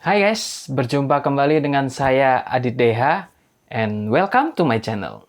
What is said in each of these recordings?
Hai guys, berjumpa kembali dengan saya Adit Deha and welcome to my channel.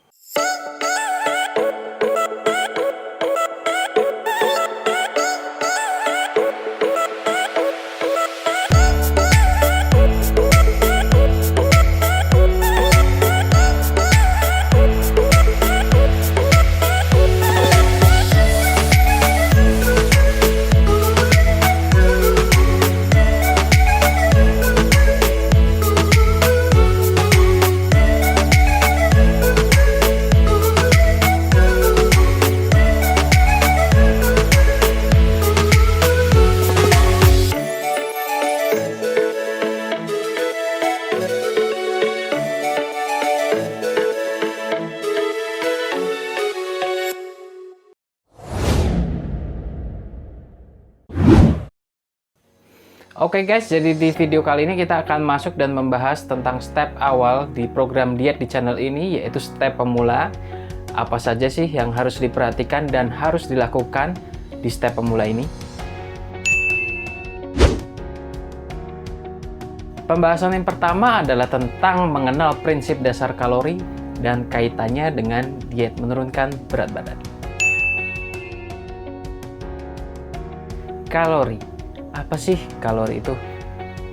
Oke guys, jadi di video kali ini kita akan masuk dan membahas tentang step awal di program diet di channel ini, yaitu step pemula. Apa saja sih yang harus diperhatikan dan harus dilakukan di step pemula ini? Pembahasan yang pertama adalah tentang mengenal prinsip dasar kalori dan kaitannya dengan diet menurunkan berat badan. Kalori. Apa sih kalori itu?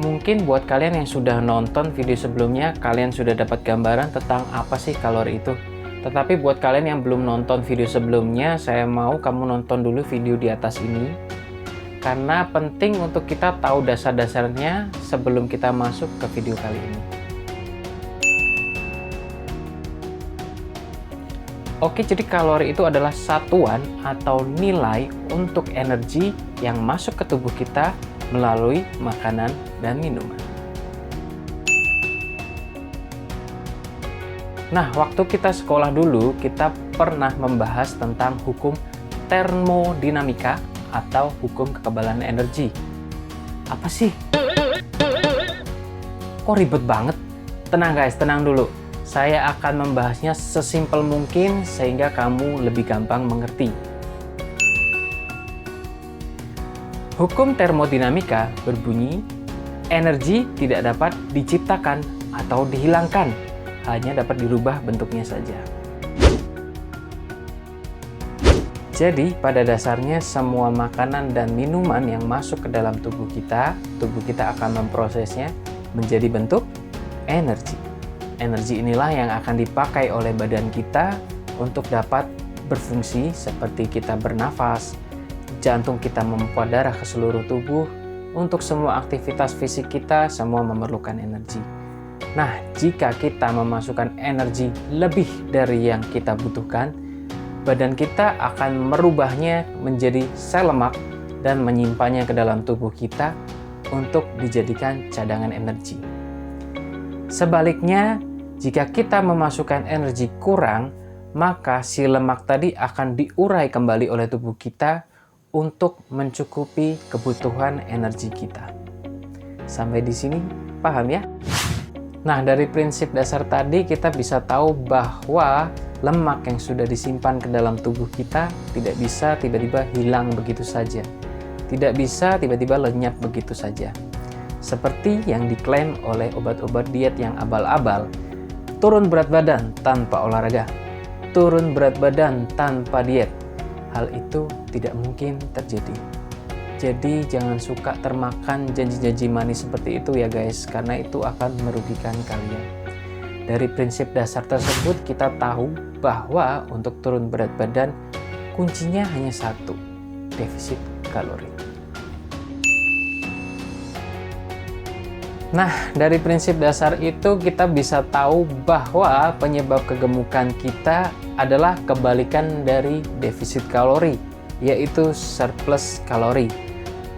Mungkin buat kalian yang sudah nonton video sebelumnya, kalian sudah dapat gambaran tentang apa sih kalori itu. Tetapi buat kalian yang belum nonton video sebelumnya, saya mau kamu nonton dulu video di atas ini. Karena penting untuk kita tahu dasar-dasarnya sebelum kita masuk ke video kali ini. Oke, jadi kalori itu adalah satuan atau nilai untuk energi yang masuk ke tubuh kita melalui makanan dan minuman. Nah, waktu kita sekolah dulu, kita pernah membahas tentang hukum termodinamika atau hukum kekebalan energi. Apa sih? Kok ribet banget? Tenang guys, tenang dulu. Saya akan membahasnya sesimpel mungkin sehingga kamu lebih gampang mengerti. Hukum termodinamika berbunyi, energi tidak dapat diciptakan atau dihilangkan, hanya dapat dirubah bentuknya saja. Jadi, pada dasarnya semua makanan dan minuman yang masuk ke dalam tubuh kita akan memprosesnya menjadi bentuk energi. Energi inilah yang akan dipakai oleh badan kita untuk dapat berfungsi seperti kita bernafas, jantung kita memompa darah ke seluruh tubuh, untuk semua aktivitas fisik kita semua memerlukan energi. Nah, jika kita memasukkan energi lebih dari yang kita butuhkan, badan kita akan merubahnya menjadi sel lemak dan menyimpannya ke dalam tubuh kita untuk dijadikan cadangan energi. Sebaliknya, jika kita memasukkan energi kurang, maka si lemak tadi akan diurai kembali oleh tubuh kita untuk mencukupi kebutuhan energi kita. Sampai di sini paham ya? Nah, dari prinsip dasar tadi kita bisa tahu bahwa lemak yang sudah disimpan ke dalam tubuh kita tidak bisa tiba-tiba hilang begitu saja. Tidak bisa tiba-tiba lenyap begitu saja. Seperti yang diklaim oleh obat-obat diet yang abal-abal. Turun berat badan tanpa olahraga, turun berat badan tanpa diet. Hal itu tidak mungkin terjadi. Jadi jangan suka termakan janji-janji manis seperti itu ya guys, karena itu akan merugikan kalian. Dari prinsip dasar tersebut kita tahu bahwa untuk turun berat badan kuncinya hanya satu, defisit kalori. Nah, dari prinsip dasar itu kita bisa tahu bahwa penyebab kegemukan kita adalah kebalikan dari defisit kalori, yaitu surplus kalori.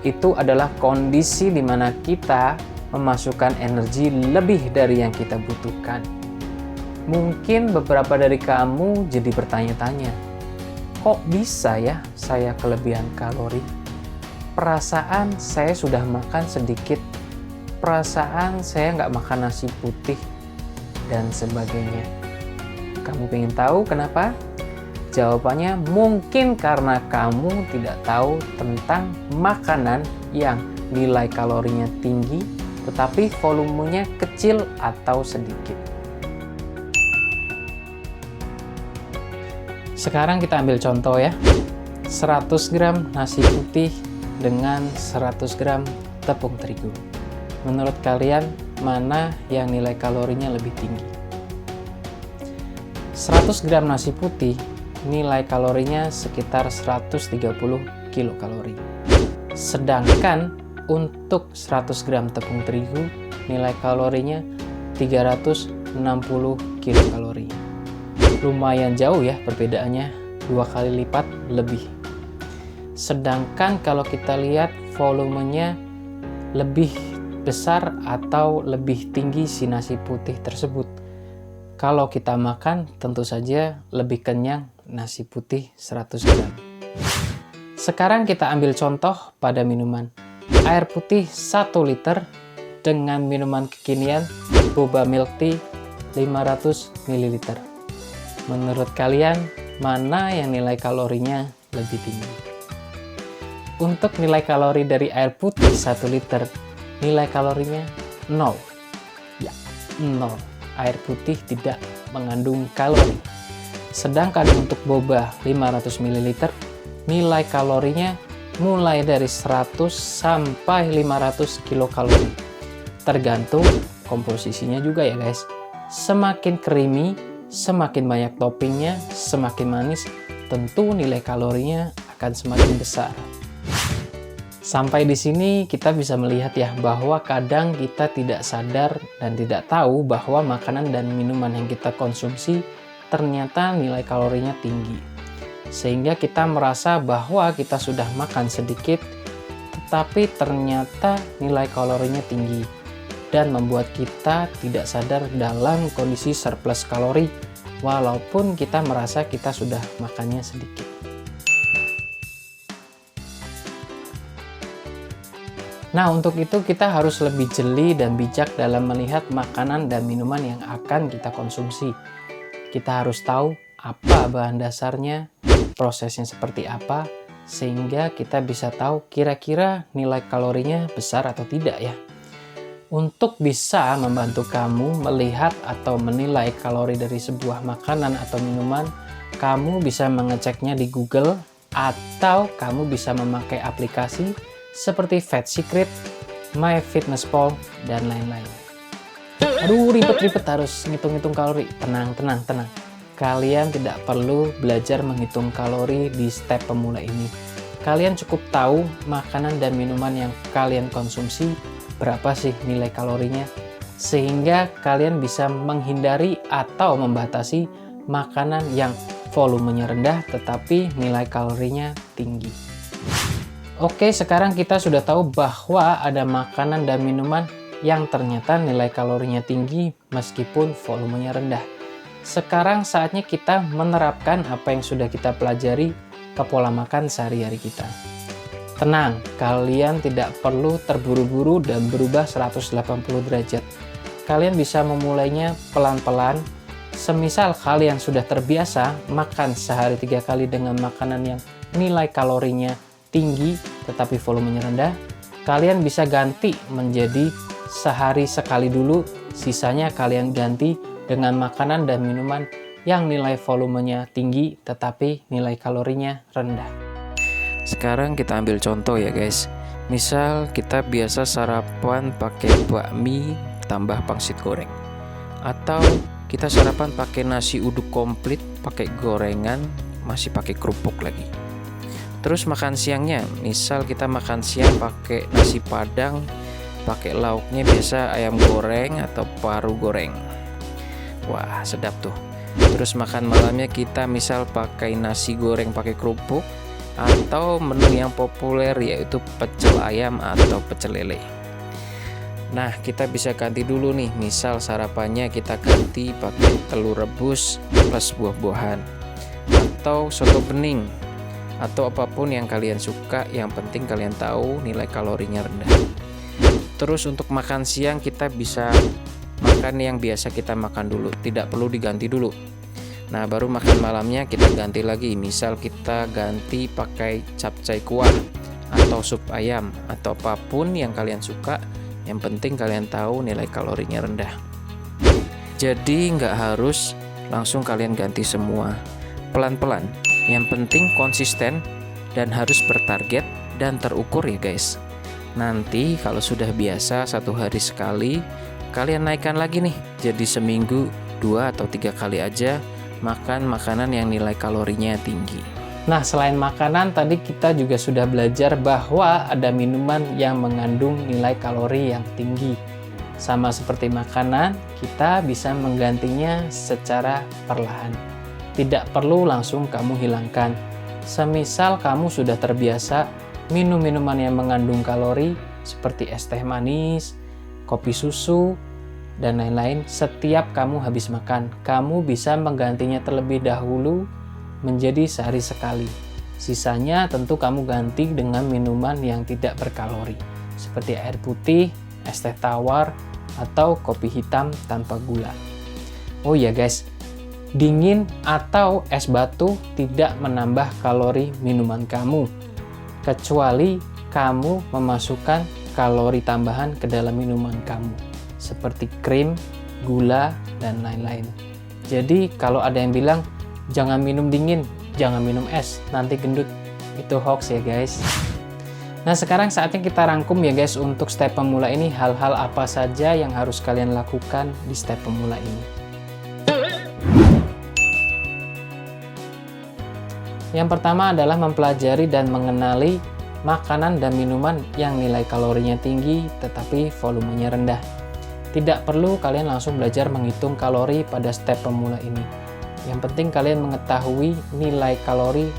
Itu adalah kondisi di mana kita memasukkan energi lebih dari yang kita butuhkan. Mungkin beberapa dari kamu jadi bertanya-tanya, kok bisa ya saya kelebihan kalori? Perasaan saya sudah makan sedikit, perasaan saya nggak makan nasi putih, dan sebagainya. Kamu pengen tahu kenapa? Jawabannya mungkin karena kamu tidak tahu tentang makanan yang nilai kalorinya tinggi tetapi volumenya kecil atau sedikit. Sekarang kita ambil contoh ya. 100 gram nasi putih dengan 100 gram tepung terigu. Menurut kalian, mana yang nilai kalorinya lebih tinggi? 100 gram nasi putih, nilai kalorinya sekitar 130 kilokalori. Sedangkan untuk 100 gram tepung terigu, nilai kalorinya 360 kilokalori. Lumayan jauh ya perbedaannya, 2 kali lipat lebih. Sedangkan kalau kita lihat volumenya lebih besar atau lebih tinggi si nasi putih tersebut. Kalau kita makan tentu saja lebih kenyang nasi putih 100 gram. Sekarang kita ambil contoh pada minuman. Air putih 1 liter dengan minuman kekinian boba milk tea 500 ml. Menurut kalian, mana yang nilai kalorinya lebih tinggi? Untuk nilai kalori dari air putih 1 liter, nilai kalorinya 0. Ya, 0. Air putih tidak mengandung kalori. Sedangkan untuk boba 500 ml, nilai kalorinya mulai dari 100 sampai 500 kilokalori. Tergantung komposisinya juga ya guys. Semakin creamy, semakin banyak toppingnya, semakin manis, tentu nilai kalorinya akan semakin besar. Sampai di sini kita bisa melihat ya bahwa kadang kita tidak sadar dan tidak tahu bahwa makanan dan minuman yang kita konsumsi ternyata nilai kalorinya tinggi. Sehingga kita merasa bahwa kita sudah makan sedikit, tetapi ternyata nilai kalorinya tinggi dan membuat kita tidak sadar dalam kondisi surplus kalori walaupun kita merasa kita sudah makannya sedikit. Nah, untuk itu kita harus lebih jeli dan bijak dalam melihat makanan dan minuman yang akan kita konsumsi. Kita harus tahu apa bahan dasarnya, prosesnya seperti apa, sehingga kita bisa tahu kira-kira nilai kalorinya besar atau tidak ya. Untuk bisa membantu kamu melihat atau menilai kalori dari sebuah makanan atau minuman, kamu bisa mengeceknya di Google atau kamu bisa memakai aplikasi seperti Fat Secret, MyFitnessPal, dan lain-lain. Aduh, ribet-ribet harus ngitung-ngitung kalori. Tenang. Kalian tidak perlu belajar menghitung kalori di step pemula ini. Kalian cukup tahu makanan dan minuman yang kalian konsumsi berapa sih nilai kalorinya, sehingga kalian bisa menghindari atau membatasi makanan yang volumenya rendah tetapi nilai kalorinya tinggi. Oke, sekarang kita sudah tahu bahwa ada makanan dan minuman yang ternyata nilai kalorinya tinggi meskipun volumenya rendah. Sekarang saatnya kita menerapkan apa yang sudah kita pelajari ke pola makan sehari-hari kita. Tenang, kalian tidak perlu terburu-buru dan berubah 180 derajat. Kalian bisa memulainya pelan-pelan. Semisal kalian sudah terbiasa makan sehari 3 kali dengan makanan yang nilai kalorinya tinggi tetapi volumenya rendah, kalian bisa ganti menjadi sehari sekali dulu, sisanya kalian ganti dengan makanan dan minuman yang nilai volumenya tinggi tetapi nilai kalorinya rendah. Sekarang kita ambil contoh ya guys. Misal kita biasa sarapan pakai bakmi tambah pangsit goreng, atau kita sarapan pakai nasi uduk komplit pakai gorengan masih pakai kerupuk lagi. Terus makan siangnya, misal kita makan siang pakai nasi padang pakai lauknya biasa ayam goreng atau paru goreng. Wah, sedap tuh. Terus makan malamnya kita misal pakai nasi goreng pakai kerupuk, atau menu yang populer yaitu pecel ayam atau pecel lele. Nah, kita bisa ganti dulu nih, misal sarapannya kita ganti pakai telur rebus plus buah-buahan, atau soto bening, atau apapun yang kalian suka, yang penting kalian tahu nilai kalorinya rendah. Terus untuk makan siang kita bisa makan yang biasa kita makan dulu, tidak perlu diganti dulu. Nah, baru makan malamnya kita ganti lagi, misal kita ganti pakai capcay kuah atau sup ayam atau apapun yang kalian suka, Yang penting kalian tahu nilai kalorinya rendah. Jadi nggak harus langsung kalian ganti semua. Pelan-pelan. Yang penting konsisten dan harus bertarget dan terukur ya guys. Nanti kalau sudah biasa 1 hari sekali, kalian naikkan lagi nih. Jadi seminggu 2 atau 3 kali aja makan makanan yang nilai kalorinya tinggi. Nah, selain makanan, tadi kita juga sudah belajar bahwa ada minuman yang mengandung nilai kalori yang tinggi. Sama seperti makanan, kita bisa menggantinya secara perlahan. Tidak perlu langsung kamu hilangkan. Semisal kamu sudah terbiasa minum minuman yang mengandung kalori seperti es teh manis, kopi susu, dan lain-lain. Setiap kamu habis makan, kamu bisa menggantinya terlebih dahulu menjadi sehari sekali. Sisanya tentu kamu ganti dengan minuman yang tidak berkalori, seperti air putih, es teh tawar, atau kopi hitam tanpa gula. Oh ya guys, dingin atau es batu tidak menambah kalori minuman kamu, kecuali kamu memasukkan kalori tambahan ke dalam minuman kamu, seperti krim, gula, dan lain-lain. Jadi kalau ada yang bilang, jangan minum dingin, jangan minum es, nanti gendut. Itu hoax ya guys. Nah, sekarang saatnya kita rangkum ya guys untuk step pemula ini, hal-hal apa saja yang harus kalian lakukan di step pemula ini. Yang pertama adalah mempelajari dan mengenali makanan dan minuman yang nilai kalorinya tinggi tetapi volumenya rendah. Tidak perlu kalian langsung belajar menghitung kalori pada step pemula ini. Yang penting kalian mengetahui nilai kalori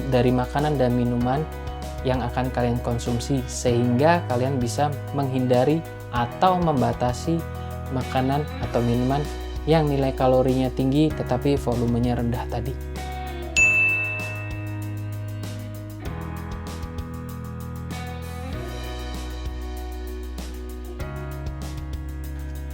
dari makanan dan minuman yang akan kalian konsumsi, sehingga kalian bisa menghindari atau membatasi makanan atau minuman yang nilai kalorinya tinggi tetapi volumenya rendah tadi.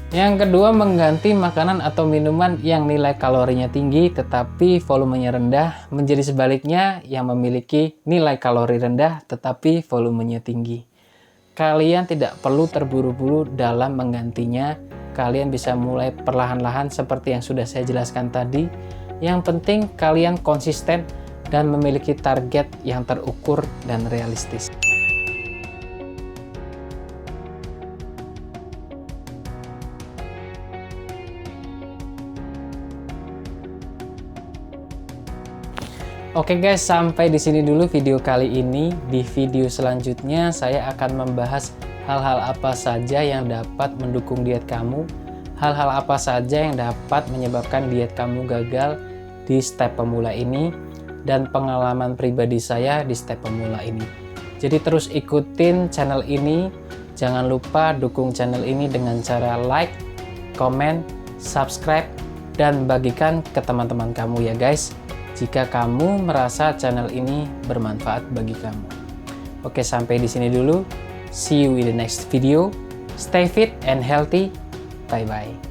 Yang kedua, mengganti makanan atau minuman yang nilai kalorinya tinggi tetapi volumenya rendah menjadi sebaliknya yang memiliki nilai kalori rendah tetapi volumenya tinggi. Kalian tidak perlu terburu-buru dalam menggantinya. Kalian bisa mulai perlahan-lahan seperti yang sudah saya jelaskan tadi. Yang penting kalian konsisten dan memiliki target yang terukur dan realistis. Oke guys, sampai di sini dulu video kali ini. Di video selanjutnya saya akan membahas hal-hal apa saja yang dapat mendukung diet kamu, hal-hal apa saja yang dapat menyebabkan diet kamu gagal di step pemula ini, dan pengalaman pribadi saya di step pemula ini. Jadi terus ikutin channel ini. Jangan lupa dukung channel ini dengan cara like, komen, subscribe, dan bagikan ke teman-teman kamu ya guys, jika kamu merasa channel ini bermanfaat bagi kamu. Oke, sampai di sini dulu. See you in the next video. Stay fit and healthy. Bye-bye.